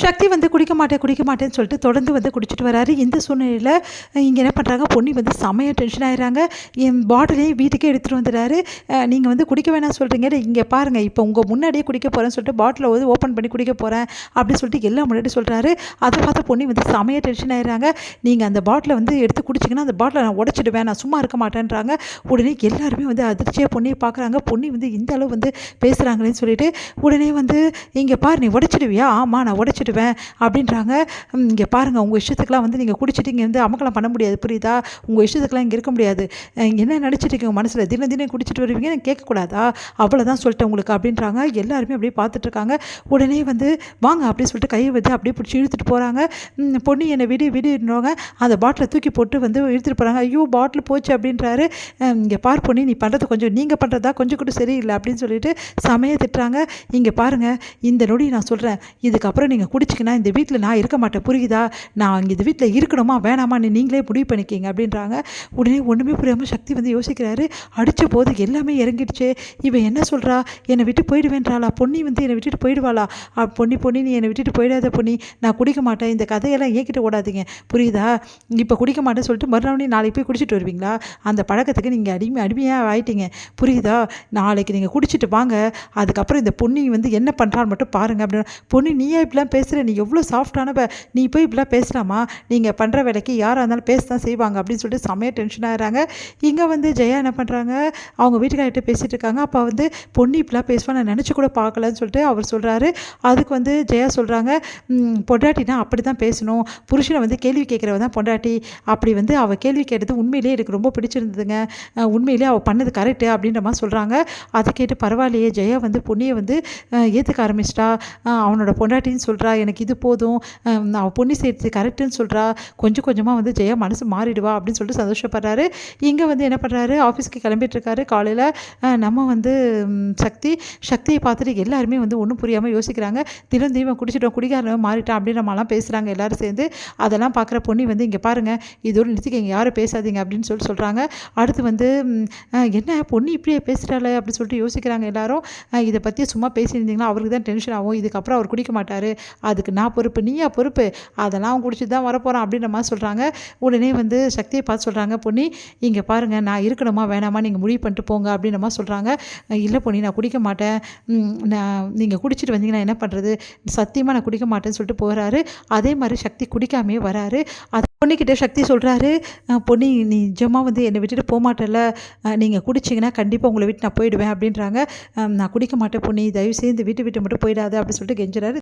சக்தி வந்து குடிக்க மாட்டேன்னு சொல்லிட்டு தொடர்ந்து வந்து குடிச்சிட்டு வராரு. இந்த சூழ்நிலையில் இங்கே என்ன பண்ணுறாங்க, பொன்னி வந்து செமையாக டென்ஷன் ஆயிடுறாங்க. என் பாட்டிலையும் வீட்டுக்கே எடுத்துகிட்டு வந்துடுறாரு. நீங்கள் வந்து குடிக்க வேணாம் சொல்கிறீங்க, இங்கே பாருங்கள் இப்போ உங்கள் முன்னாடியே குடிக்க போகிறேன்னு சொல்லிட்டு பாட்டிலை வந்து ஓப்பன் பண்ணி குடிக்க போகிறேன் அப்படின்னு சொல்லிட்டு எல்லாம் முன்னாடி சொல்கிறாரு. அதை பார்த்து பொன்னி வந்து செமையாக டென்ஷன் ஆயிடுறாங்க. நீங்கள் அந்த பாட்டிலை வந்து எடுத்து குடிச்சிங்கன்னா அந்த பாட்டிலை நான் உடச்சிடுவேன், நான் சும்மா இருக்க மாட்டேன்றாங்க. உடனே எல்லாருமே வந்து அதிர்ச்சியாக பொன்னியை பார்க்குறாங்க. பொன்னி வந்து இந்த அளவு வந்து பேசுகிறாங்களேன்னு சொல்லிட்டு உடனே வந்து இங்கே பாரு நீ உடச்சிடுவியா, ஆமாம் நான் உடச்சிடுவேன் அப்படின்றாங்க. இங்கே பாருங்கள் உங்கள் இஷ்டத்துக்குலாம் வந்து நீங்கள் குடிச்சிட்டு இங்கே வந்து அமக்கலாம் பண்ண முடியாது, புரியுதா? உங்கள் இஷ்டத்துக்குலாம் இங்கே இருக்க முடியாது. என்ன நினச்சிட்டு இருக்கீங்க மனசில், தினம் தினம் குடிச்சிட்டு வருவீங்க, நான் கேட்கக்கூடாதா? அவ்வளோதான் சொல்லிட்டேன் உங்களுக்கு அப்படின்றாங்க. எல்லாருமே அப்படியே பார்த்துட்ருக்காங்க. உடனே வந்து வாங்க அப்படின்னு சொல்லிட்டு கையை வந்து அப்படியே பிடிச்சி இழுத்துட்டு போகிறாங்க. பொண்ணு என்னை விடுவாங்க, அந்த பாட்டிலை தூக்கி போட்டு வந்து இழுத்துட்டு போகிறாங்க. ஐயோ பாட்டில் போச்சு அப்படின்றாரு. இங்கே பார் பொண்ணு நீ பண்ணுறது கொஞ்சம் நீங்கள் பண்ணுறதா கொஞ்சம் கூட சரியில்லை அப்படின்னு சொல்லிட்டு செமையாக திட்டுறாங்க. இங்கே பாருங்கள் இந்த நொடி நான் சொல்கிறேன், இதுக்கப்புறம் நீங்கள் குடிச்சிங்கன்னா இந்த வீட்டில் நான் இருக்க மாட்டேன், புரியுதா? நான் இங்கே இந்த வீட்டில் இருக்கணுமா வேணாமா நீங்களே முடிவு பண்ணிக்கிங்க அப்படின்றாங்க. உடனே ஒன்றுமே புரியாமல் சக்தி வந்து யோசிக்கிறாரு. அடித்த போது எல்லாமே இறங்கிடுச்சு, இவன் என்ன சொல்கிறா, என்னை விட்டு போயிடுவேன்றாளா, பொன்னி வந்து என்னை விட்டுட்டு போயிடுவாளா? பொன்னி நீ என்னை விட்டுட்டு போயிடாத பொன்னி, நான் குடிக்க மாட்டேன், இந்த கதையெல்லாம் ஏன்கிட்ட ஓடாதீங்க, புரியுதா? இப்போ குடிக்க மாட்டேன்னு சொல்லிட்டு மறுநாள் நாளைக்கு போய் குடிச்சிட்டு வருவீங்களா? அந்த பழக்கத்துக்கு நீங்கள் அடிமையாக ஆயிட்டீங்க, புரியுதா? நாளைக்கு நீங்கள் குடிச்சிட்டு வாங்க, அதுக்கப்புறம் இந்த பொன்னி வந்து என்ன பண்ணுறான்னு மட்டும் பாருங்கள் அப்படின்னு. பொன்னி நீயா இப்படிலாம் பேசுகிற, நீ எவ்வளோ சாஃப்டானவ, நீ போய் இப்படிலாம் பேசலாமா? நீங்கள் பண்ணுற வேலைக்கு யாராக இருந்தாலும் பேச தான் செய்வாங்க அப்படின்னு சொல்லிட்டு செம்மையாக டென்ஷன் ஆகிறாங்க. இங்கே வந்து ஜெயா என்ன பண்ணுறாங்க, அவங்க வீட்டுக்கார்ட்ட பேசிகிட்டு இருக்காங்க. அப்போ வந்து பொன்னி இப்படிலாம் பேசுவா நான் நினச்சி கூட பார்க்கலன்னு சொல்லிட்டு அவர் சொல்கிறாரு. அதுக்கு வந்து ஜெயா சொல்கிறாங்க, பொண்டாட்டினா அப்படி தான் பேசணும், புருஷனை வந்து கேள்வி கேட்குறவ தான் பொண்டாட்டி, அப்படி வந்து அவள் கேள்வி கேட்டது உண்மையிலேயே எனக்கு ரொம்ப பிடிச்சிருந்ததுங்க, உண்மையிலேயே அவள் பண்ணது கரெக்டு அப்படின்ற மாதிரி சொல்கிறாங்க. அதை கேட்டு பரவாயில்லையே, ஜெயா வந்து பொன்னியை வந்து ஏற்றுக்க ஆரம்பிச்சிட்டா, அவனோட பொண்டாட்டின்னு சொல்கிறா, எனக்கு இது போதும், அவள் பொன்னி சேர்த்து கரெக்டுன்னு சொல்கிறா, கொஞ்சம் கொஞ்சமாக வந்து ஜெயா மனசு மாறிடுவா அப்படின்னு சொல்லிட்டு சந்தோஷப்படுறாரு. இங்கே வந்து என்ன பண்ணுறாரு, ஆஃபீஸ்க்கு கிளம்பிட்டுருக்காரு. காலையில் நம்ம வந்து சக்தியை பார்த்துட்டு எல்லாருமே வந்து ஒன்றும் புரியாமல் யோசிக்கிறாங்க. தினம் குடிச்சிட்டோம், குடிக்காரன் மாறிட்டான் அப்படின்ற மாதிரிலாம் பேசுகிறாங்க எல்லாரும் சேர்ந்து. அதெல்லாம் பார்க்குற பொன்னி வந்து இங்கே பாருங்கள் இதோடு நிறுத்திக்கங்க, யாரும் பேசாதீங்க அப்படின்னு சொல்கிறாங்க. அடுத்து வந்து என்ன பொன்னி இப்படியே பேசுகிறாளே அப்படின்னு சொல்லிட்டு யோசிக்கிறாங்க எல்லாரும். இதை பற்றி சும்மா பேசியிருந்தீங்கன்னா அவருக்கு தான் டென்ஷன் ஆகும், இதுக்கப்புறம் அவர் குடிக்க மாட்டார், அதுக்கு நான் பொறுப்பு, நீயா பொறுப்பு, அதெல்லாம் அவன் குடிச்சிட்டு தான் வரப்போகிறான் அப்படின்ற மாதிரி சொல்கிறாங்க. உடனே வந்து சக்தியை பார்த்து சொல்கிறாங்க, பொன்னி இங்கே பாருங்கள் நான் இருக்கணுமா வேணாமா நீங்கள் முடிவு பண்ணிட்டு போங்க அப்படின்ற மாதிரி சொல்கிறாங்க. இல்லை பொன்னி நான் குடிக்க மாட்டேன், நீங்கள் குடிச்சிட்டு வந்தீங்கன்னா என்ன பண்ணுறது, சத்தியமாக நான் குடிக்க மாட்டேன்னு சொல்லிட்டு போகிறாரு. அதே மாதிரி சக்தி குடிக்காமே வராரு. அது பொண்ணுக்கிட்ட சக்தி சொல்கிறாரு, பொன்னி நீ நிஜமாக வந்து என்னை விட்டுட்டு போக மாட்டேல்ல, நீங்கள் குடிச்சிங்கன்னா கண்டிப்பாக உங்களை விட்டு நான் போயிடுவேன் அப்படின்றாங்க. நான் குடிக்க மாட்டேன் பொன்னி, தயவுசெய்து இந்த வீட்டை விட்டு மட்டும் போயிடாது அப்படின்னு சொல்லிட்டு கெஞ்சுறாரு.